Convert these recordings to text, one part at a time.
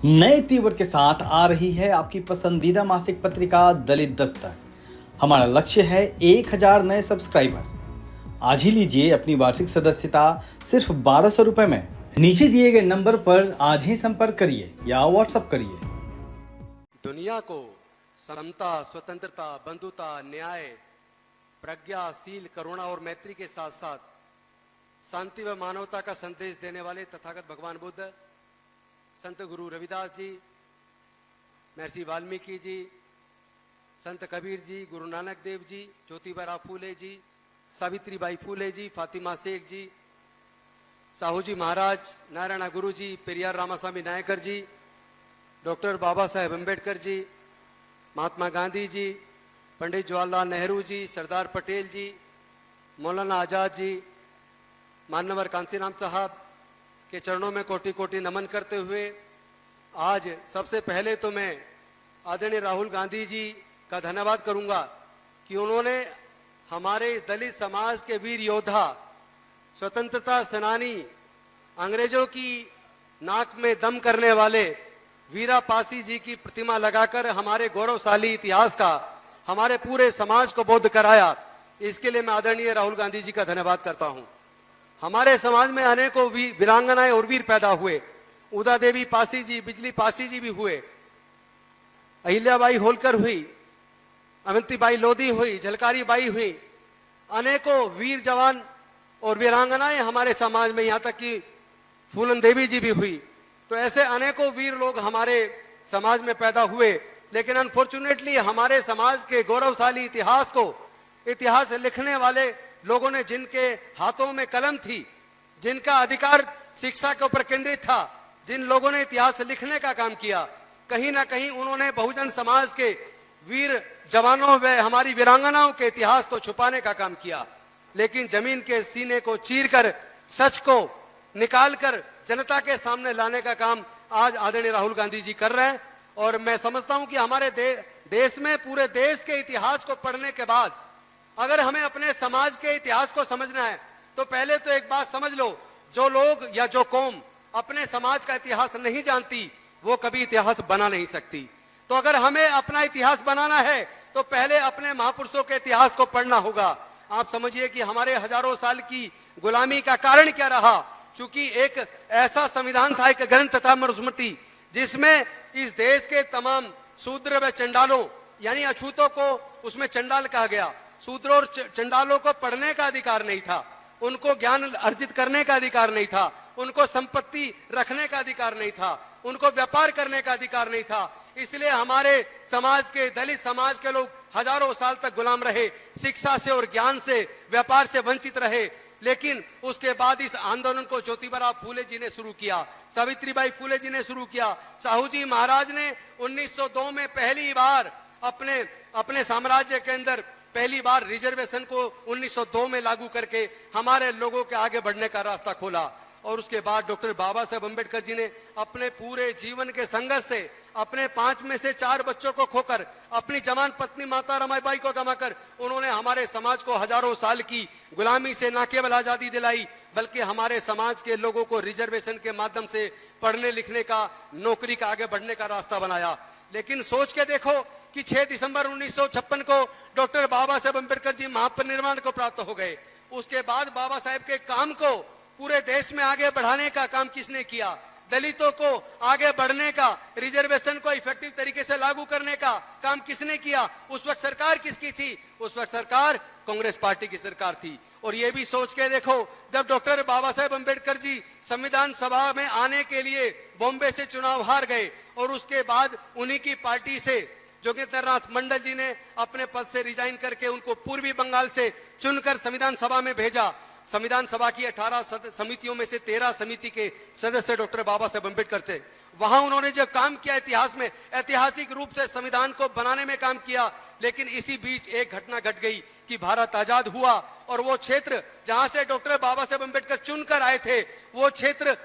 नए तीवर के साथ आ रही है आपकी पसंदीदा मासिक पत्रिका दलित दस्तक। हमारा लक्ष्य है 1000 नए सब्सक्राइबर। आज ही लीजिए अपनी वार्षिक सदस्यता सिर्फ 1200 रुपए में। नीचे दिए गए नंबर पर आज ही संपर्क करिए या व्हाट्सएप करिए। दुनिया को समता, स्वतंत्रता, बंधुता, न्याय, प्रज्ञा, शील, करुणा और मैत्री के साथ साथ शांति व मानवता का संदेश देने वाले तथागत भगवान बुद्ध, संत गुरु रविदास जी, महर्षि वाल्मीकि जी, संत कबीर जी, गुरु नानक देव जी, ज्योतिबा फूले जी, सावित्रीबाई फूले जी, फातिमा शेख जी, साहू जी महाराज, नारायण गुरु जी, पेरियार रामास्वामी नायकर जी, डॉक्टर बाबा साहेब अम्बेडकर जी, महात्मा गांधी जी, पंडित जवाहरलाल नेहरू जी, सरदार पटेल जी, मौलाना आजाद जी, मान्यवर कांसीराम साहब के चरणों में कोटि कोटि नमन करते हुए आज सबसे पहले तो मैं आदरणीय राहुल गांधी जी का धन्यवाद करूंगा कि उन्होंने हमारे दलित समाज के वीर योद्धा, स्वतंत्रता सेनानी, अंग्रेजों की नाक में दम करने वाले वीरा पासी जी की प्रतिमा लगाकर हमारे गौरवशाली इतिहास का हमारे पूरे समाज को बोध कराया। इसके लिए मैं आदरणीय राहुल गांधी जी का धन्यवाद करता हूं। हमारे समाज में अनेकों वीरांगनाएं और वीर पैदा हुए। उदा देवी पासी जी, बिजली पासी जी भी हुए, अहिल्याबाई होलकर हुई, अवंतीबाई लोधी हुई, झलकारी बाई हुई। अनेकों वीर जवान और वीरांगनाएं हमारे समाज में, यहाँ तक कि फूलन देवी जी भी हुई। तो ऐसे अनेकों वीर लोग हमारे समाज में पैदा हुए, लेकिन अनफॉर्चुनेटली हमारे समाज के गौरवशाली इतिहास को, इतिहास लिखने वाले लोगों ने, जिनके हाथों में कलम थी, जिनका अधिकार शिक्षा के ऊपर केंद्रित था, जिन लोगों ने इतिहास लिखने का काम किया, कहीं ना कहीं उन्होंने बहुजन समाज के वीर जवानों व हमारी वीरांगनाओं के इतिहास को छुपाने का काम किया। लेकिन जमीन के सीने को चीरकर, सच को निकालकर जनता के सामने लाने का काम आज आदरणीय राहुल गांधी जी कर रहे हैं। और मैं समझता हूं कि हमारे देश में, पूरे देश के इतिहास को पढ़ने के बाद अगर हमें अपने समाज के इतिहास को समझना है तो पहले तो एक बात समझ लो, जो लोग या जो कौम अपने समाज का इतिहास नहीं जानती वो कभी इतिहास बना नहीं सकती। तो अगर हमें अपना इतिहास बनाना है तो पहले अपने महापुरुषों के इतिहास को पढ़ना होगा। आप समझिए कि हमारे हजारों साल की गुलामी का कारण क्या रहा। चूंकि एक ऐसा संविधान था, एक ग्रंथ तथा मनुस्मृति, जिसमें इस देश के तमाम शूद्र व चंडालों यानी अछूतों को उसमें चंडाल कहा गया। शूद्रों और चंडालों को पढ़ने का अधिकार नहीं था, उनको ज्ञान अर्जित करने का अधिकार नहीं था, उनको संपत्ति रखने का अधिकार नहीं था, उनको व्यापार करने का अधिकार नहीं था। इसलिए हमारे समाज के, दलित समाज के लोग हजारों साल तक गुलाम रहे, शिक्षा से और ज्ञान से, व्यापार से वंचित रहे। लेकिन उसके बाद इस आंदोलन को ज्योतिबा फूले जी ने शुरू किया, सावित्रीबाई फूले जी ने शुरू किया, साहू जी महाराज ने 1902 में पहली बार अपने साम्राज्य के अंदर पहली बार रिजर्वेशन को 1902 में लागू करके हमारे लोगों के आगे बढ़ने का रास्ता खोला। और उसके बाद डॉक्टर बाबा साहेब अम्बेडकर जी ने अपने पूरे जीवन के संघर्ष से, अपने 5 में से 4 बच्चों को खोकर, अपनी जवान पत्नी माता रमाबाई को गंवाकर उन्होंने हमारे समाज को हजारों साल की गुलामी से न केवल आजादी दिलाई, बल्कि हमारे समाज के लोगों को रिजर्वेशन के माध्यम से पढ़ने लिखने का, नौकरी का, आगे बढ़ने का रास्ता बनाया। लेकिन सोच के देखो कि 6 दिसंबर 1956 को डॉक्टर बाबा साहेब अम्बेडकर जी महापरिनिर्वाण को प्राप्त हो गए। उसके बाद बाबा साहेब के काम को पूरे देश में आगे बढ़ाने का काम किसने किया? दलितों को आगे बढ़ने का, रिजर्वेशन को इफेक्टिव तरीके से लागू करने का काम किसने किया? उस वक्त सरकार किसकी थी? उस वक्त सरकार कांग्रेस पार्टी की सरकार थी। और ये भी सोच के देखो, जब डॉक्टर बाबा साहेब अम्बेडकर जी संविधान सभा में आने के लिए बॉम्बे से चुनाव हार गए और उसके बाद उन्हीं की पार्टी से जोगेंद्रनाथ मंडल जी ने अपने पद से रिजाइन करके उनको पूर्वी बंगाल से चुनकर संविधान सभा में भेजा। संविधान सभा की 18 समितियों में से 13 समिति के सदस्य डॉक्टर बाबा साहेब अम्बेडकर थे। वहां उन्होंने जो काम किया इतिहास में, ऐतिहासिक रूप से संविधान को बनाने में काम किया। लेकिन इसी बीच एक घटना घट गई कि भारत आजाद हुआ और वो क्षेत्र जहां से डॉक्टर बाबा साहेब अम्बेडकर चुनकर आए थे, वो क्षेत्र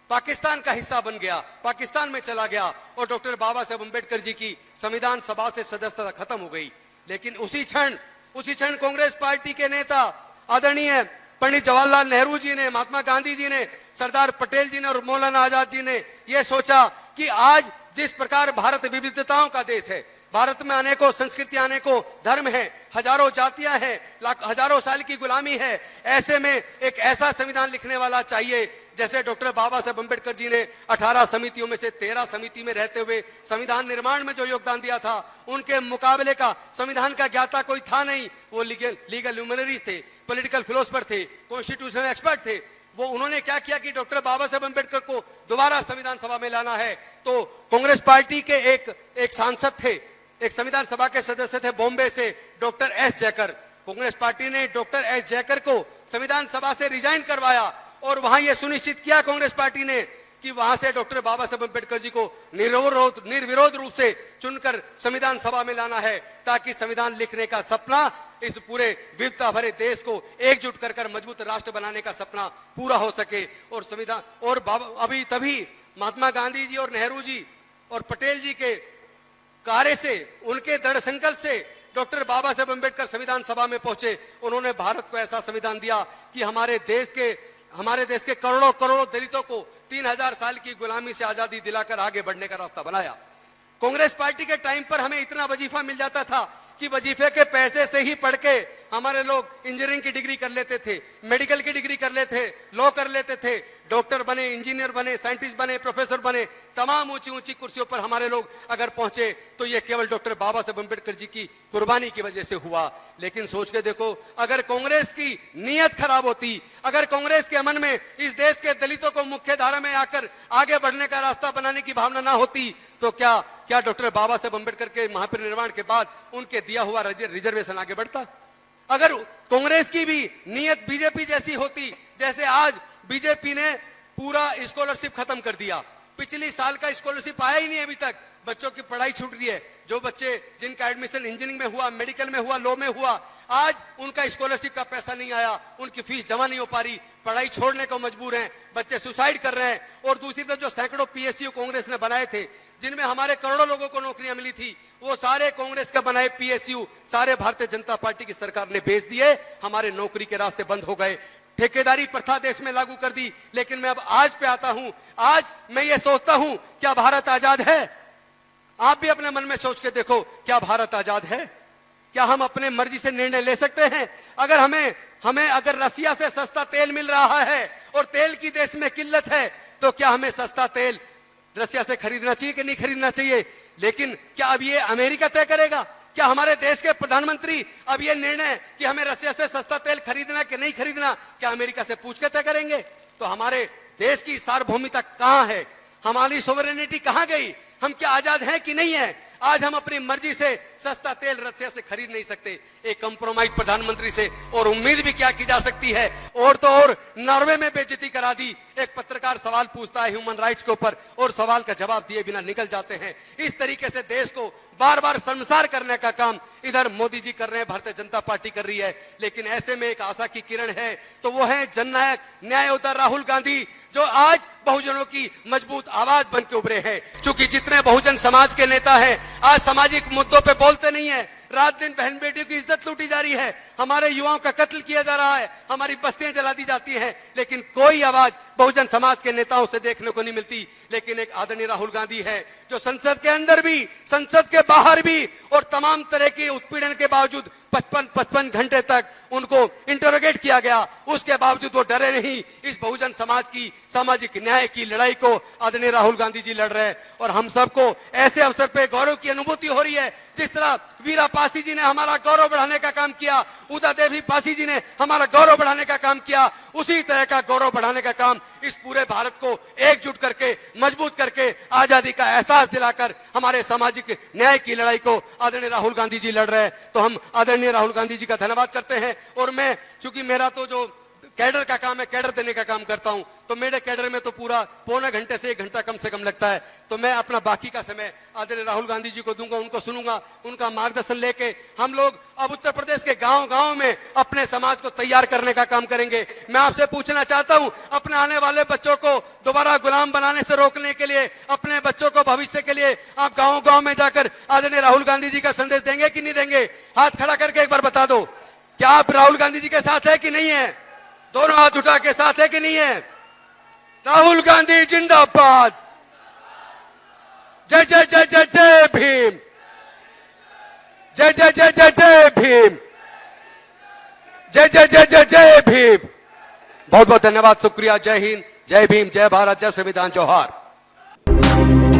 पाकिस्तान का हिस्सा बन गया, पाकिस्तान में चला गया और डॉक्टर बाबा साहेब अम्बेडकर जी की संविधान सभा से सदस्यता खत्म हो गई। लेकिन उसी क्षण कांग्रेस पार्टी के नेता आदरणीय पंडित जवाहरलाल नेहरू जी ने, महात्मा गांधी जी ने, सरदार पटेल जी ने और मौलाना आजाद जी ने यह सोचा कि आज जिस प्रकार भारत विविधताओं का देश है, भारत में अनेकों संस्कृतियां, अनेकों धर्म हैं, हजारों जातियां हैं, हजारों साल की गुलामी है, ऐसे में एक ऐसा संविधान लिखने वाला चाहिए जैसे डॉक्टर बाबा साहब अम्बेडकर जी ने 18 समितियों में से 13 समिति में रहते हुए संविधान निर्माण में जो योगदान दिया था, उनके मुकाबले का संविधान का ज्ञाता कोई था नहीं। वो लीगल ल्यूमिनरीज थे, पॉलिटिकल फिलोसफर थे, कॉन्स्टिट्यूशनल एक्सपर्ट थे। वो उन्होंने क्या किया कि डॉक्टर बाबा साहब अम्बेडकर को दोबारा संविधान सभा में लाना है। तो कांग्रेस पार्टी के एक सांसद थे, एक संविधान सभा के सदस्य थे बॉम्बे से, doctor S Jayakar. Congress party ने डॉक्टर एस जयकर को संविधान सभा से रिजाइन करवाया और वहां यह सुनिश्चित किया कांग्रेस पार्टी ने कि वहां से डॉक्टर बाबा साहब अम्बेडकर जी को निर्विरोध रूप से चुनकर संविधान सभा में लाना है, ताकि संविधान लिखने का सपना, इस पूरे विविधता भरे देश को एकजुट कर मजबूत राष्ट्र बनाने का सपना पूरा हो सके। और संविधान और अभी तभी महात्मा गांधी जी और नेहरू जी और पटेल जी के कार्य से, उनके दृढ़ संकल्प से डॉक्टर बाबा साहब अम्बेडकर संविधान सभा में पहुंचे। उन्होंने भारत को ऐसा संविधान दिया कि हमारे देश के करोड़ों करोड़ों दलितों को 3000 साल की गुलामी से आजादी दिलाकर आगे बढ़ने का रास्ता बनाया। कांग्रेस पार्टी के टाइम पर हमें इतना वजीफा मिल जाता था कि वजीफे के पैसे से ही पढ़ के हमारे लोग इंजीनियरिंग की डिग्री कर लेते थे, मेडिकल की डिग्री कर लेते थे, लॉ कर लेते थे, डॉक्टर बने, इंजीनियर बने, साइंटिस्ट बने, प्रोफेसर बने, तमाम ऊंची ऊंची कुर्सियों पर हमारे लोग अगर पहुंचे तो ये केवल डॉक्टर बाबा साहब अम्बेडकर जी की कुर्बानी की वजह से हुआ। लेकिन सोच के देखो, अगर कांग्रेस की नीयत खराब होती, अगर कांग्रेस के मन में इस देश के दलितों को मुख्य धारा में आकर आगे बढ़ने का रास्ता बनाने की भावना ना होती, तो क्या डॉक्टर बाबा साहब अम्बेडकर के महापरिनिर्वाण के बाद उनके दिया हुआ रिजर्वेशन आगे बढ़ता? अगर कांग्रेस की भी नीयत बीजेपी जैसी होती, जैसे आज बीजेपी ने पूरा स्कॉलरशिप खत्म कर दिया, पिछली साल का स्कॉलरशिप आया ही नहीं अभी तक, बच्चों की पढ़ाई छूट रही है। जो बच्चे जिनका एडमिशन इंजीनियरिंग में हुआ, मेडिकल में हुआ, लॉ में हुआ, आज उनका स्कॉलरशिप का पैसा नहीं आया, उनकी फीस जमा नहीं हो पा रही, पढ़ाई छोड़ने को मजबूर हैं, बच्चे सुसाइड कर रहे हैं। और दूसरी तरफ जो सैकड़ों पीएसयू कांग्रेस ने बनाए थे, जिनमें हमारे करोड़ों लोगों को नौकरियां मिली थी, वो सारे कांग्रेस का बनाए पीएसयू सारे भारतीय जनता पार्टी की सरकार ने बेच दिए। हमारे नौकरी के रास्ते बंद हो गए, ठेकेदारी प्रथा देश में लागू कर दी। लेकिन मैं अब आज पे आता हूं, आज मैं ये सोचता हूं, क्या भारत आजाद है? आप भी अपने मन में सोच के देखो, क्या भारत आजाद है? क्या हम अपने मर्जी से निर्णय ले सकते हैं? अगर हमें अगर रसिया से सस्ता तेल मिल रहा है और तेल की देश में किल्लत है, तो क्या हमें सस्ता तेल रसिया से खरीदना चाहिए कि नहीं खरीदना चाहिए? लेकिन क्या अब ये अमेरिका तय करेगा? क्या हमारे देश के प्रधानमंत्री अब ये निर्णय कि हमें रसिया से सस्ता तेल खरीदना कि नहीं खरीदना, क्या अमेरिका से पूछ के तय करेंगे? तो हमारे देश की सार्वभौमिकता कहां है? हमारी सोवरेनिटी कहां गई? हम क्या आजाद हैं कि नहीं है? आज हम अपनी मर्जी से सस्ता तेल रसिया से खरीद नहीं सकते, एक कंप्रोमाइज प्रधानमंत्री से और उम्मीद भी क्या की जा सकती है? और तो और नॉर्वे में बेइज्जती करा दी। एक पत्रकार सवाल पूछता है ह्यूमन राइट्स के ऊपर और सवाल का जवाब दिए बिना निकल जाते हैं। इस तरीके से देश को बार बार शर्मसार करने का काम इधर मोदी जी कर रहे हैं, भारतीय जनता पार्टी कर रही है। लेकिन ऐसे में एक आशा की किरण है, तो वो है जननायक न्याय योद्धा राहुल गांधी, जो आज बहुजनों की मजबूत आवाज बन के उभरे हैं। क्योंकि जितने बहुजन समाज के नेता हैं आज सामाजिक मुद्दों पे बोलते नहीं है, रात दिन बहन बेटियों की इज्जत लूटी जा रही है, हमारे युवाओं का कत्ल किया जा रहा है, हमारी बस्तियां जला दी जाती हैं, लेकिन कोई आवाज बहुजन समाज के नेताओं से देखने को नहीं मिलती। लेकिन एक आदरणीय राहुल गांधी है, जो संसद के अंदर भी, संसद के बाहर भी और तमाम तरह के उत्पीड़न के बावजूद 55 घंटे तक उनको इंटरोगेट किया गया, उसके बावजूद वो डरे नहीं। इस बहुजन समाज की सामाजिक न्याय की लड़ाई को आदरणीय राहुल गांधी जी लड़ रहे हैं। और हम सबको ऐसे अवसर पे गौरव की अनुभूति हो रही है, जिस तरह वीरा पासी जी ने हमारा गौरव बढ़ाने का काम किया, उदा देवी पासी जी ने हमारा गौरव बढ़ाने का काम किया, उसी तरह का गौरव बढ़ाने का काम इस पूरे भारत को एकजुट करके, मजबूत करके, आजादी का एहसास दिलाकर हमारे सामाजिक न्याय की लड़ाई को आदरणीय राहुल गांधी जी लड़ रहे हैं। तो हम आदरणीय राहुल गांधी जी का धन्यवाद करते हैं। और मैं, चूंकि मेरा तो जो कैडर का काम है, कैडर देने का काम करता हूं, तो मेरे कैडर में तो पूरा पौने घंटे से 1 घंटा कम से कम लगता है। तो मैं अपना बाकी का समय आदरणीय राहुल गांधी जी को दूंगा, उनको सुनूंगा, उनका मार्गदर्शन लेके हम लोग अब उत्तर प्रदेश के गांव-गांव में अपने समाज को तैयार करने का काम करेंगे। मैं आपसे पूछना चाहता हूं, अपने आने वाले बच्चों को दोबारा गुलाम बनाने से रोकने के लिए, अपने बच्चों को भविष्य के लिए आप गांव-गांव में जाकर आदरणीय राहुल गांधी जी का संदेश देंगे कि नहीं देंगे? हाथ खड़ा करके एक बार बता दो, क्या आप राहुल गांधी जी के साथ है कि नहीं है? दोनों हाथ उठा के साथ है कि नहीं है? राहुल गांधी जिंदाबाद, जय जय जय जय जय भीम, जय जय जय जय जय भीम, जय जय जय जय जय भीम। बहुत बहुत धन्यवाद, शुक्रिया। जय हिंद, जय भीम, जय भारत, जय संविधान, जोहार।